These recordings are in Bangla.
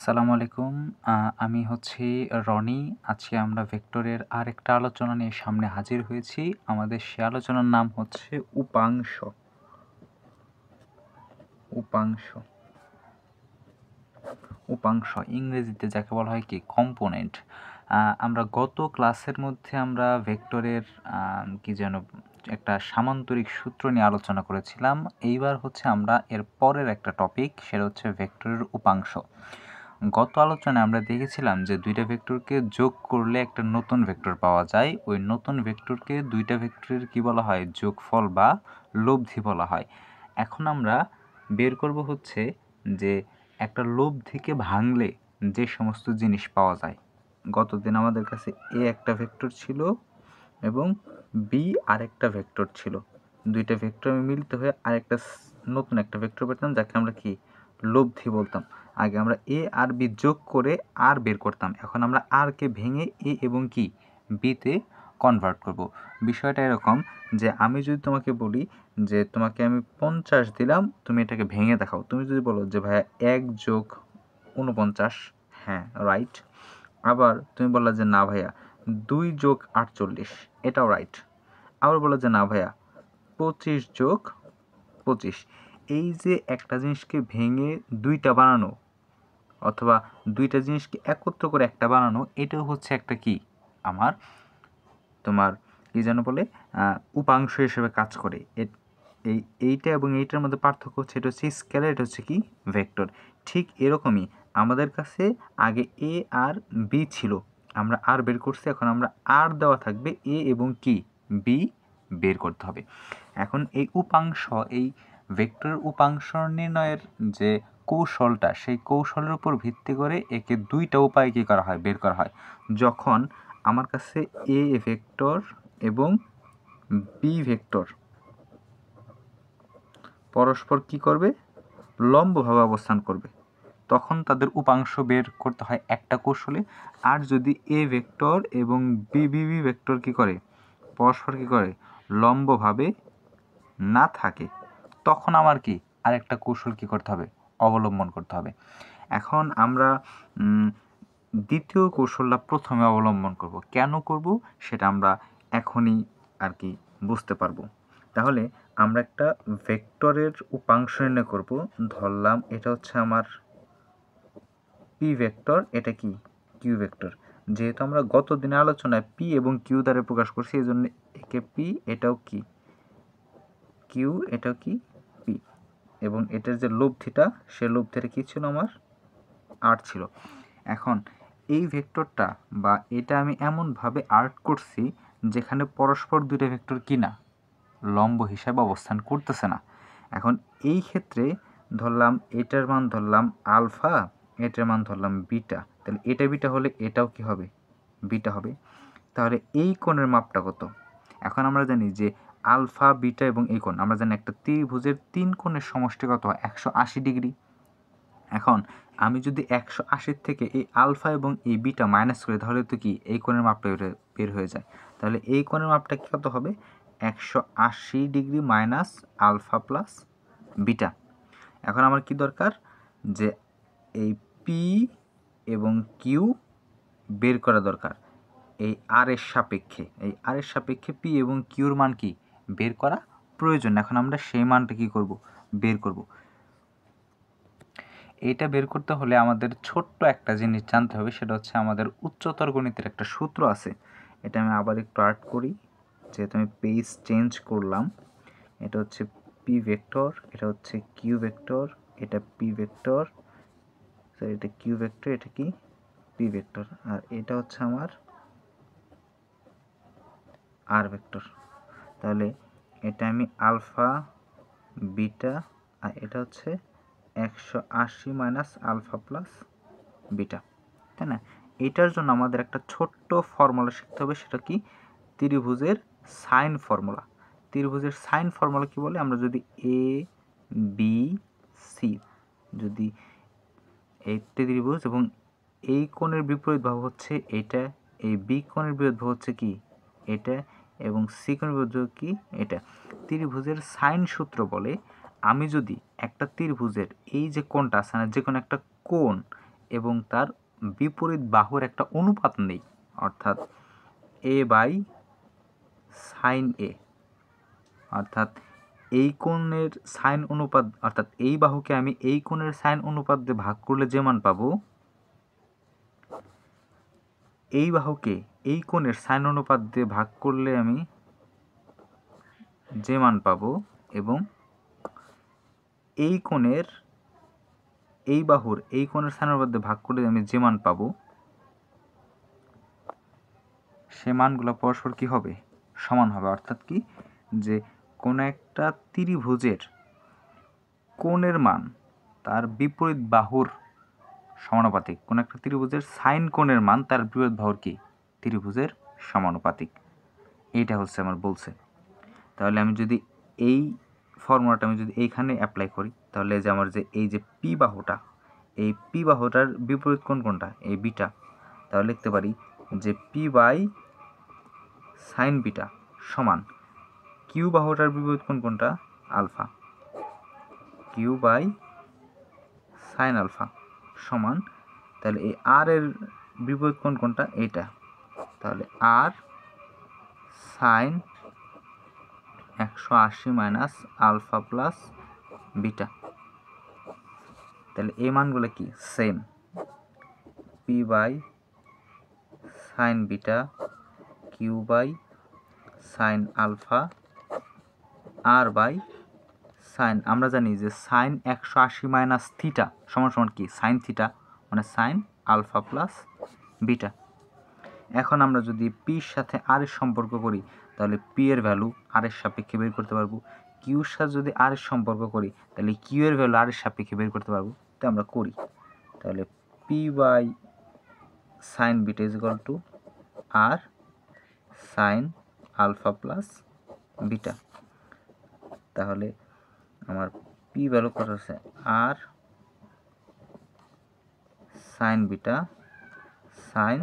আসসালামু আলাইকুম। আমি হচ্ছি রনি। আজকে আমরা ভেক্টরের আরেকটা আলোচনা নিয়ে সামনে হাজির হয়েছি। আমাদের সে আলোচনার নাম হচ্ছে উপাংশ। উপাংশ উপাংশ ইংরেজিতে যাকে বলা হয় কি কম্পোনেন্ট। আমরা গত ক্লাসের মধ্যে আমরা ভেক্টরের কি যেন একটা সামান্তরিক সূত্র নিয়ে আলোচনা করেছিলাম। এইবার হচ্ছে আমরা এর পরের একটা টপিক, সেটা হচ্ছে ভেক্টরের উপাংশ। গত আলোচনায় আমরা দেখেছিলাম যে দুইটা ভেক্টরকে যোগ করলে একটা নতুন ভেক্টর পাওয়া যায়। ওই নতুন ভেক্টরকে দুইটা ভেক্টরের কি বলা হয়, যোগফল বা লব্ধি বলা হয়। এখন আমরা বের করব হচ্ছে যে একটা লব্ধিকে ভাঙলে যে সমস্ত জিনিস পাওয়া যায়। গতদিন আমাদের কাছে এ একটা ভেক্টর ছিল এবং বি আরেকটা ভেক্টর ছিল। দুইটা ভেক্টর মিলিত হয়ে আরেকটা নতুন একটা ভেক্টর পেতাম, যাকে আমরা কি লব্ধি বলতাম। আগে আমরা এ আর বি যোগ করে আর বের করতাম, এখন আমরা আর কে ভেঙে এ এবং কি বিতে কনভার্ট করব। বিষয়টা এরকম যে আমি যদি তোমাকে বলি যে তোমাকে আমি 50 দিলাম, তুমি এটাকে ভেঙে দেখাও। তুমি যদি বলো যে ভাইয়া 1 যোগ 49, হ্যাঁ রাইট। আবার তুমি বললা যে না ভাইয়া 2 যোগ 48, এটাও রাইট। আবার বললা যে না ভাইয়া 25 যোগ 25। এই যে একটা জিনিসকে ভেঙে দুইটা বানানো অথবা দুইটা জিনিসকে একত্র করে একটা বানানো, এটাও হচ্ছে একটা কি আমার তোমার কি যেন বলে উপাংশ হিসেবে কাজ করে। এইটা এবং এইটার মধ্যে পার্থক্য হচ্ছে, এটা হচ্ছে স্কেলার, এটা হচ্ছে কি ভেক্টর। ঠিক এরকমই আমাদের কাছে আগে এ আর বি ছিল, আমরা আর বের করছি, এখন আমরা আর দেওয়া থাকবে এ এবং কি বি বের করতে হবে। এখন এই উপাংশ, এই ভেক্টরের উপাংশ নির্ণয়ের যে কৌশলটা, সেই কৌশলের উপর ভিত্তি করে একে দুইটা উপায় কী করা হয়, বের করা হয়। যখন আমার কাছে এ ভেক্টর এবং বি ভেক্টর পরস্পর কি করবে, লম্বভাবে অবস্থান করবে, তখন তাদের উপাংশ বের করতে হয় একটা কৌশলে। আর যদি এ ভেক্টর এবং বি ভেক্টর কি করে, পরস্পর কি করে, লম্বভাবে না থাকে, তখন আমার কি আরেকটা কৌশল কি করতে হবে, অবলম্বন করতে হবে। এখন আমরা দ্বিতীয় কৌশলটা প্রথমে অবলম্বন করব। কেন করব সেটা আমরা এখনই আর কি বুঝতে পারবো। তাহলে আমরা একটা ভেক্টরের উপাংশ নির্ণয় করব। ধরলাম এটা হচ্ছে আমার পি ভেক্টর, এটা কি কিউ ভেক্টর। যেহেতু আমরা গত দিনের আলোচনায় পি এবং কিউ দ্বারা প্রকাশ করছি, এই জন্য একে পি, এটাও কি কিউ, এটাও কি পি, এবং এটার যে লব্ধিটা, সে লব্ধিটা কি ছিল, আমার আর ছিল। এখন এই ভেক্টরটা বা এটা আমি এমনভাবে আর্ট করছি যেখানে পরস্পর দুটো ভেক্টর কি না, লম্ব হিসাবে অবস্থান করতেছে না। এখন এই ক্ষেত্রে ধরলাম এটার মান ধরলাম আলফা, এটার মান ধরলাম বিটা, তাহলে এটা বিটা হলে এটাও কি হবে, বিটা হবে। তাহলে এই কোণের মাপটা কত? এখন আমরা জানি যে আলফা, বিটা এবং এই কোণ, আমরা জানি একটা ত্রিভুজের 3 কোণের সমষ্টি কত হয়, 180 ডিগ্রি। এখন আমি যদি 180 থেকে এই আলফা এবং এই বিটা মাইনাস করি, তাহলে তো কি এই কোণের মাপটা বের হয়ে যায়। তাহলে এই কোণের মাপটা কত হবে, 180 degree minus alpha plus beta. এখন আমার কি দরকার, যে এই পি এবং কিউ বের করা দরকার। এই আর এর সাপেক্ষে, এই আর এর সাপেক্ষে পি এবং কিউর মান কি বের করা প্রয়োজন। এখন আমরা সেই মানটা কি করব, বের করব। এইটা বের করতে হলে আমাদের ছোট্ট একটা জিনিস জানতে হবে, সেটা হচ্ছে আমাদের উচ্চতর গণিতের একটা সূত্র আছে। এটা আমি আবার একটু আর্ট করি, যেহেতু আমি পেজ চেঞ্জ করলাম। এটা হচ্ছে পি ভেক্টর, এটা হচ্ছে কিউ ভেক্টর, এটা পি ভেক্টর, সরি এটা কিউ ভেক্টর, এটা কি পি ভেক্টর, আর এটা হচ্ছে আমার আর ভেক্টর। তাহলে এটা আমি আলফা, বিটা, আর এটা হচ্ছে 180 মাইনাস আলফা প্লাস বিটা, তাই না? এটার জন্য আমাদের একটা ছোট্ট ফর্মুলা শিখতে হবে, সেটা কি ত্রিভুজের সাইন ফর্মুলা। ত্রিভুজের সাইন ফর্মুলা কি বলে, আমরা যদি এ বি সি, যদি এই ত্রিভুজ এবং এই কোণের বিপরীত বাহু হচ্ছে এটা, এই বি কোণের বিপরীত বাহু হচ্ছে কি এটা, এবং সি কোণের বিপরীত বাহু কি এটা। ত্রিভুজের সাইন সূত্র বলে আমি যদি একটা ত্রিভুজের এই যে কোণটা আছে না, যে কোনো একটা কোণ, এবং তার বিপরীত বাহুর একটা অনুপাত নেই, অর্থাৎ এ বাই সাইন এ, অর্থাৎ এই কোণের সাইন অনুপাত, অর্থাৎ এই বাহুকে আমি এই কোণের সাইন অনুপাত দিয়ে ভাগ করলে যে মান পাবো, এই বাহুকে এই কোণের সাইন অনুপাত দিয়ে ভাগ করলে আমি যে মান পাবো, এবং এই কোণের এই বাহুর এই কোণের সাইন অনুপাত দিয়ে ভাগ করলে আমি যে মান পাবো, সে মানগুলো পরস্পর কি হবে, সমান হবে। অর্থাৎ কি, যে কোনো একটা ত্রিভুজের কোণের মান তার বিপরীত বাহুর সমানুপাতিক, কোন একটা ত্রিভুজের সাইন কোণের মান তার বিপরীত বাহুর কি, ত্রিভুজের সমানুপাতিক। এইটা হচ্ছে আমার বলছে। তাহলে আমি যদি এই ফর্মুলাটা আমি যদি এইখানে অ্যাপ্লাই করি, তাহলে যে আমার যে এই যে পি বাহুটা, এই পি বাহুটার বিপরীত কোণ কোনটা, এই বিটা। তাহলে লিখতে পারি যে পি বাই সাইন বিটা সমান কিউ বাহুটার বিপরীত কোণ কোনটা, alpha, Q by sine alpha সমান, তাহলে এই আর এর বিপরীত কোণ কোনটা, এইটা, তাহলে আর sine 180 minus alpha plus beta. তাহলে এই মানগুলো কি same, P by sine beta Q by sine alpha R by sine, আমরা জানি যে সাইন 180 মাইনাস থিটা সমান সমান কি, সাইন থিটা, মানে সাইন আলফা প্লাস বিটা। এখন আমরা যদি পির সাথে আর এর সম্পর্ক করি, তাহলে পি এর ভ্যালু আর এর সাপেক্ষে বের করতে পারবো। কিউর সাথে যদি আর এর সম্পর্ক করি, তাহলে কিউ এর ভ্যালু আর এর সাপেক্ষে বের করতে পারবো। তো আমরা করি, তাহলে P by sine beta is equal to R sine alpha plus beta. তাহলে আমার পি ভ্যালু কত আছে, R sine beta sine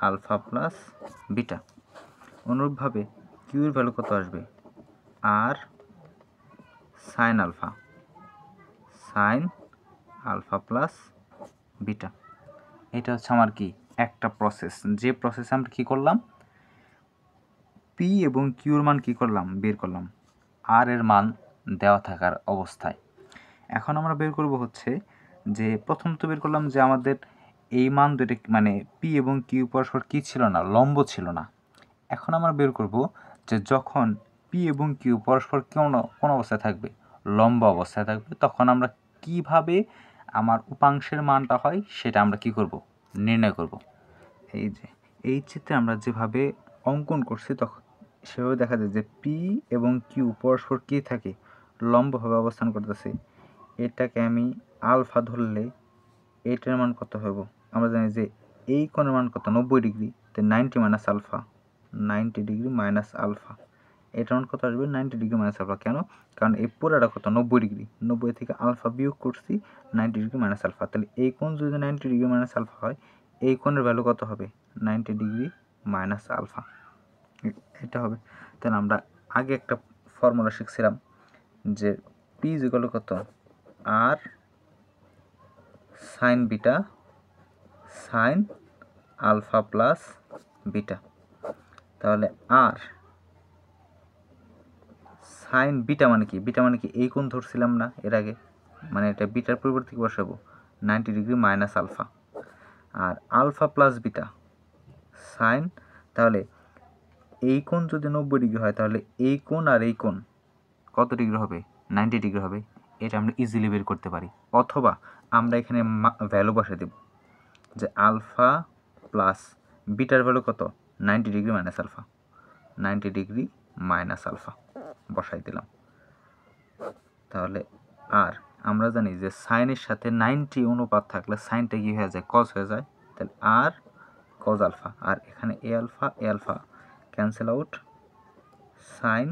alpha plus beta. অনুরূপভাবে কিউ এর ভ্যালু কত আসবে, R sine alpha plus beta. এটা হচ্ছে আমার কি একটা প্রসেস, যে প্রসেসে আমরা কি করলাম, পি এবং কিউর মান কি করলাম, বের করলাম আর এর মান দেওয়া থাকার অবস্থায়। এখন আমরা বের করব হচ্ছে যে প্রথম তো বের করলাম যে আমাদের এই মান দুটো মানে পি এবং কিউ পরস্পর কি ছিল না, লম্ব ছিল না। এখন আমরা বের করব যে যখন পি এবং কিউ পরস্পর কোন অবস্থায় থাকবে, লম্ব অবস্থায় থাকবে, তখন আমরা কিভাবে আমার উপাংশের মানটা হয় সেটা আমরা কি করব, নির্ণয় করব। এই যে এই চিত্রে আমরা যেভাবে অঙ্কন করছি তখন সেভাবে দেখা যায় যে পি এবং কিউ পরস্পর কি থাকে, লম্বভাবে অবস্থান করতেছে। এটাকে আমি আলফা ধরলে এইটার মান কত হবে, আমরা জানি যে এই কোণের মান কত, 90 ডিগ্রি, তো 90 minus alpha, 90 degree minus alpha, এটার মান কত আসবে, 90 ডিগ্রি মাইনাস আলফা। কেন, কারণ এই পুরাটা কত, 90 ডিগ্রি, 90 থেকে আলফা বিয়োগ করছি, 90 ডিগ্রি মাইনাস আলফা। তাহলে এই কোণ যদি 90 ডিগ্রি মাইনাস আলফা হয়, এই কোণের ভ্যালু কত হবে, 90 ডিগ্রি মাইনাস আলফা, এটা হবে। তাহলে আমরা আগে একটা ফর্মুলা শিখছিলাম যে পি ইজ ইকুয়াল টু কত, R sine beta sine alpha plus beta. তাহলে আর সাইন বিটা মানে কি, বিটা মানে কি এই কোণ ধরছিলাম না এর আগে, মানে এটা বিটার পরিবর্তে কি বসাবো, 90 ডিগ্রি মাইনাস আলফা, আর আলফা প্লাস বিটা সাইন, তাহলে এই কোণ যদি 90 ডিগ্রি হয়, তাহলে এই কোণ আর এই কোণ কত ডিগ্রি হবে, 90 ডিগ্রি হবে। এটা আমরা ইজিলি বের করতে পারি, অথবা আমরা এখানে ভ্যালু বসে দেব যে আলফা প্লাস বিটার ভ্যালু কত, 90 degree minus alpha, 90 degree minus alpha বসাই দিলাম। তাহলে আর আমরা জানি যে সাইনের সাথে 90 অনুপাত থাকলে সাইনটা কি হয়ে যায়, কজ হয়ে যায়। তাহলে আর কজ আলফা, আর এখানে এ alpha cancel out, sine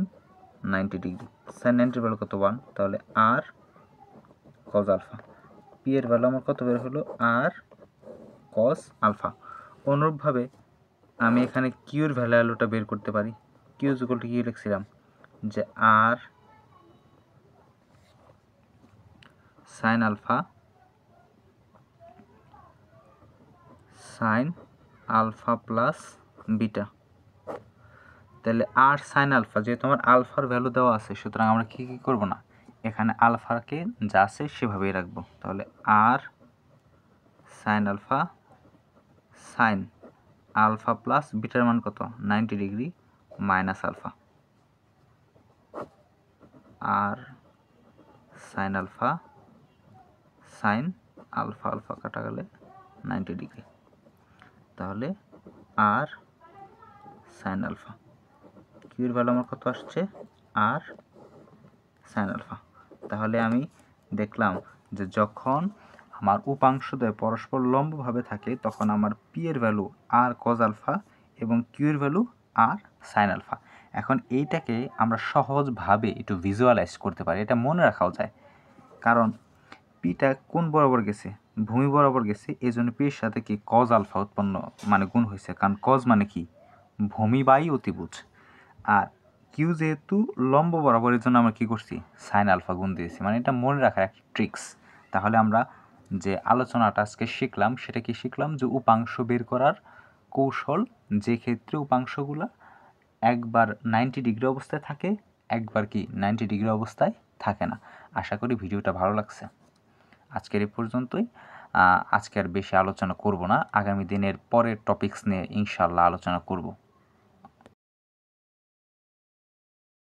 90 degree, sine 90 value কত, 1, তাহলে আর কজ আলফা। পি এর ভ্যালু আমার কত বের হলো, আর কজ আলফা। অনুরূপভাবে আমি এখানে কিউর ভ্যালুটা বের করতে পারি। কিউ ইজ ইকুয়াল টু কি লিখছিলাম, যে R sine alpha sine alpha plus beta. তাহলে আর সাইন আলফা, যেহেতু আমার আলফার ভ্যালু দেওয়া আছে, সুতরাং আমরা কী করব না, এখানে আলফাকে যা আছে সেভাবেই রাখবো। তাহলে আর sine alpha, sine alpha plus বিটার মান কত, 90 ডিগ্রি মাইনাস আলফা, আর sine alpha, sine alpha alpha কাটা গেলে 90 ডিগ্রি। তাহলে আর সাইন আলফা, কিউর ভ্যালু আমার কত আসছে, আর সাইন আলফা। তাহলে আমি দেখলাম যে যখন আমার উপাংশদ্বয় পরস্পর লম্বভাবে থাকে তখন আমার পি এর ভ্যালু আর কজ আলফা এবং কিউ এর ভ্যালু আর সাইন আলফা। এখন এইটাকে আমরা সহজভাবে একটু ভিজুয়ালাইজ করতে পারি, এটা মনে রাখাও যায়, কারণ পিটা কোন বরাবর গেছে, ভূমি বরাবর গেছে, এই জন্য পির সাথে কি কজ আলফা উৎপন্ন মানে গুণ হয়েছে, কারণ কজ মানে কি ভূমি বাই অতিভুজ, আর কিউ যেহেতু লম্ব বরাবরের জন্য আমরা কী করছি, সাইন আলফা গুণ দিয়েছি, মানে এটা মনে রাখার একটা ট্রিক্স। তাহলে আমরা যে আলোচনাটা আজকে শিখলাম সেটা কি শিখলাম, যে উপাংশ বের করার কৌশল, যে ক্ষেত্রে উপাংশগুলো একবার 90 ডিগ্রি অবস্থায় থাকে, একবার কি 90 ডিগ্রি অবস্থায় থাকে না। আশা করি ভিডিওটা ভালো লাগছে। আজকের এই পর্যন্তই, আজকে আর বেশি আলোচনা করব না, আগামী দিনের পরের টপিকস নিয়ে ইনশাআল্লাহ আলোচনা করব।